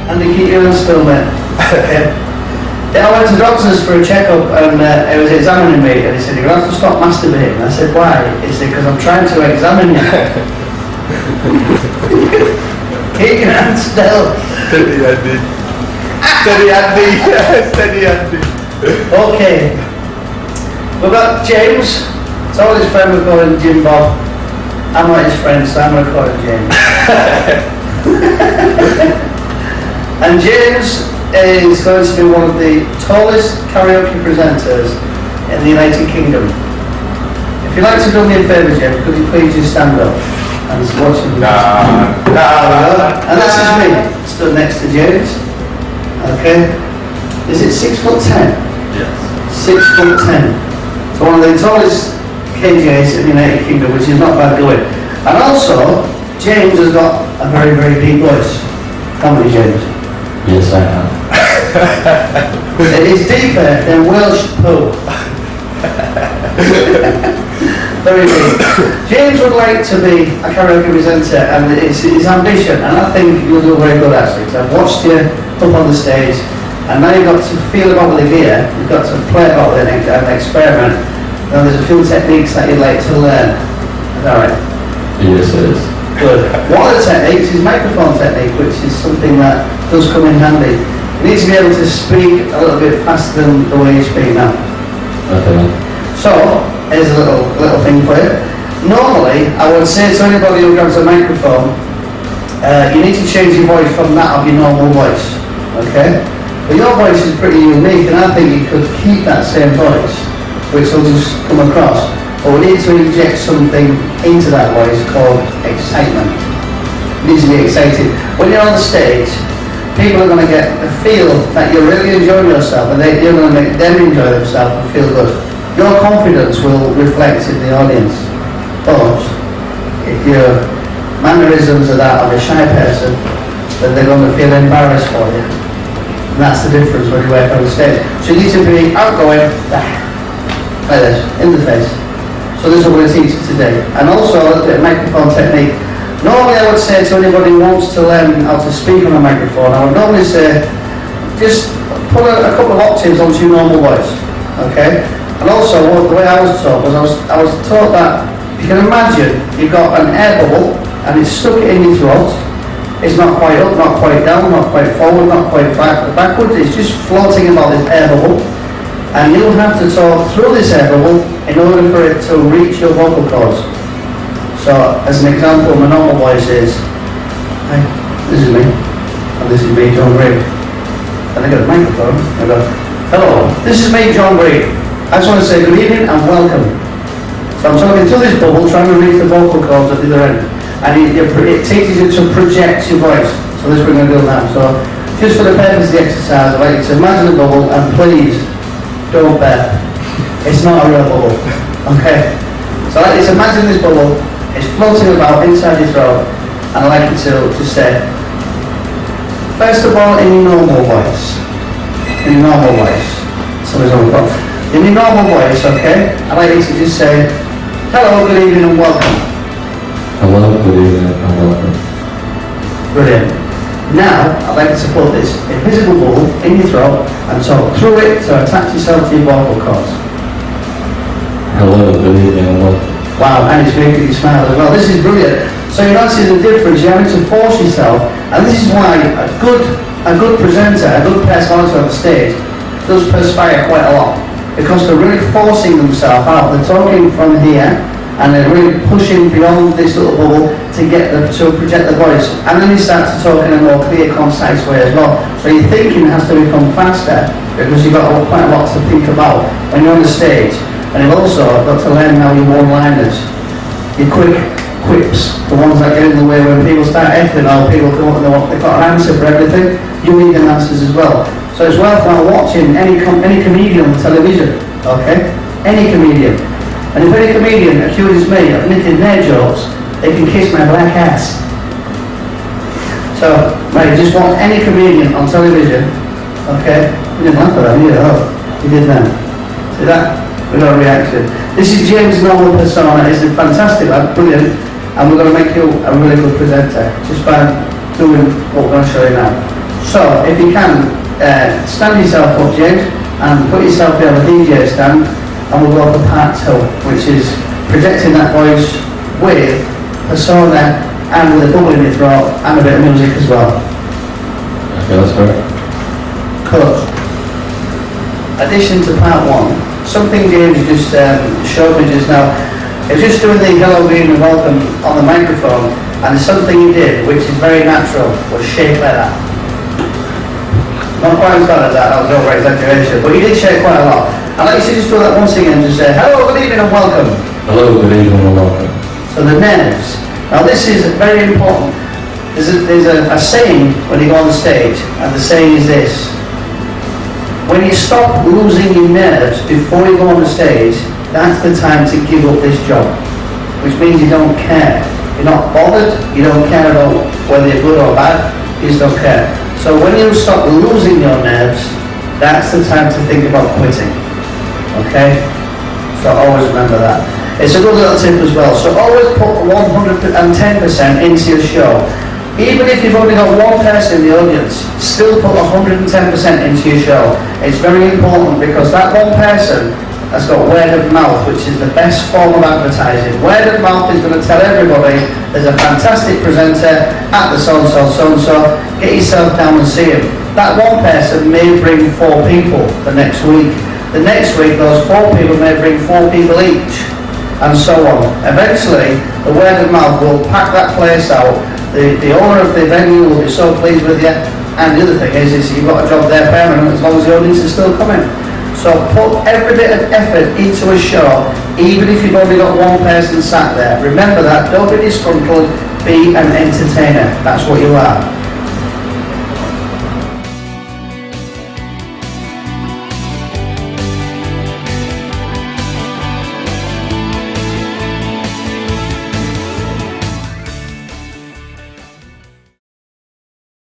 And they keep your hands still, mate. Okay. Yeah, I went to the doctor's for a checkup and he was examining me and he said, you're going to have to stop masturbating. I said, why? He said, because I'm trying to examine you. Keep your hands still. Steady Andy. Steady Andy. Steady Andy. Okay. We've got James. It's all his friend, we're calling Jim Bob. I'm not his friend, so I'm going to call him James. And James is going to be one of the tallest karaoke presenters in the United Kingdom. If you'd like to do me a favour, James, could you please just stand up and watch him? And this is me, stood next to James. Okay. Is it 6'10"? Yes. 6'10". So one of the tallest KJs in the United Kingdom, which is not bad going. And also, James has got a very, very deep voice. Haven't we, James? Yes, I have. It is deeper than Welsh poo. Very deep. James would like to be a karaoke presenter, and it's his ambition, and I think you'll do very good actually. So I've watched you up on the stage, and now you've got to feel about the gear, you've got to play about it and experiment. And there's a few techniques that you'd like to learn. Is that right? Yes, it is. Good. One of the techniques is microphone technique, which is something that does come in handy. You need to be able to speak a little bit faster than the way you speak now. Okay. So, here's a little thing for you. Normally, I would say to anybody who grabs a microphone, you need to change your voice from that of your normal voice. Okay? But your voice is pretty unique, and I think you could keep that same voice, which will just come across. But we need to inject something into that voice called excitement. You need to be excited. When you're on the stage, people are going to get the feel that you're really enjoying yourself, and you're going to make them enjoy themselves and feel good. Your confidence will reflect in the audience. But if your mannerisms are that of a shy person, then they're going to feel embarrassed for you. And that's the difference when you work on the stage. So you need to be outgoing, like this, in the face. So this is what we're going to teach you today. And also a little bit of microphone technique. Normally I would say to anybody who wants to learn how to speak on a microphone, I would normally say, just put a couple of octaves onto your normal voice. Okay? And also, the way I was taught was, I was taught that, you can imagine, you've got an air bubble, and it's stuck in your throat. It's not quite up, not quite down, not quite forward, not quite backwards, it's just floating about this air bubble. And you'll have to talk through this air bubble in order for it to reach your vocal cords. So, as an example, my normal voice is, hi, this is me, and this is me, John Green. And I got a microphone, I go, hello, this is me, John Green. I just want to say good evening and welcome. So I'm talking through this bubble, trying to reach the vocal cords at the other end. And it teaches you to project your voice. So this we're going to do now. So, just for the purpose of the exercise, I'd like you to imagine a bubble, and please, don't burp. It's not a real bubble. Okay? So I'd like you to imagine this bubble. It's floating about inside your throat, and I'd like you to just say, first of all, in your normal voice. In your normal voice. Somebody's on the phone. In your normal voice, okay? I'd like you to just say, hello, good evening, and welcome. Hello, good evening, and welcome. Brilliant. Now, I'd like you to put this invisible bubble in your throat and talk through it to attach yourself to your vocal cords. Hello, good evening, and welcome. Wow, and it's making you smile as well. This is brilliant. So you're not seeing the difference, you're having to force yourself, and this is why a good presenter, a good personality on the stage does perspire quite a lot, because they're really forcing themselves out. They're talking from here, and they're really pushing beyond this little bubble to get them to project the voice. And then you start to talk in a more clear, concise way as well. So your thinking has to become faster, because you've got quite a lot to think about when you're on the stage. And you've also got to learn now your one-liners, your quick quips, the ones that get in the way when people start acting, or people come up and they've got an answer for everything. You need them answers as well. So it's worthwhile watching any comedian on television, okay? Any comedian. And if any comedian accuses me of nicking their jokes, they can kiss my black ass. So, right, just watch any comedian on television, okay? You didn't laugh at that, either. Oh, you did then. See that? We got a reaction. This is James' normal persona. He's a fantastic lad, brilliant, and we're going to make you a really good presenter just by doing what we're going to show you now. So if you can, stand yourself up, James, and put yourself behind the DJ stand, and we'll go for part 2, which is projecting that voice with persona and with a bubble in your throat and a bit of music as well. Okay, let's start. Cut. Addition to part 1, something James just showed me just now. He was just doing the hello, good evening, welcome on the microphone, and something he did, which is very natural, was shake like that. Not quite as bad as that was over exaggeration, but he did shake quite a lot. I'd like you to just do that once again, just say, hello, good evening and welcome. Hello, good evening and welcome. So the nerves. Now this is very important. There's a saying when you go on the stage, and the saying is this: when you stop losing your nerves before you go on the stage, that's the time to give up this job. Which means you don't care. You're not bothered, you don't care about whether you're good or bad, you just don't care. So when you stop losing your nerves, that's the time to think about quitting. Okay? So always remember that. It's a good little tip as well. So always put 110% into your show. Even if you've only got one person in the audience, still put 110% into your show. It's very important because that one person has got word of mouth, which is the best form of advertising. Word of mouth is going to tell everybody there's a fantastic presenter at the so-and-so, so-and-so. Get yourself down and see him. That one person may bring 4 people the next week. The next week, those 4 people may bring 4 people each, and so on. Eventually, the word of mouth will pack that place out. The owner of the venue will be so pleased with you. And the other thing is you've got a job there permanent as long as the audience is still coming. So put every bit of effort into a show, even if you've only got one person sat there. Remember that. Don't be disgruntled. Be an entertainer. That's what you are.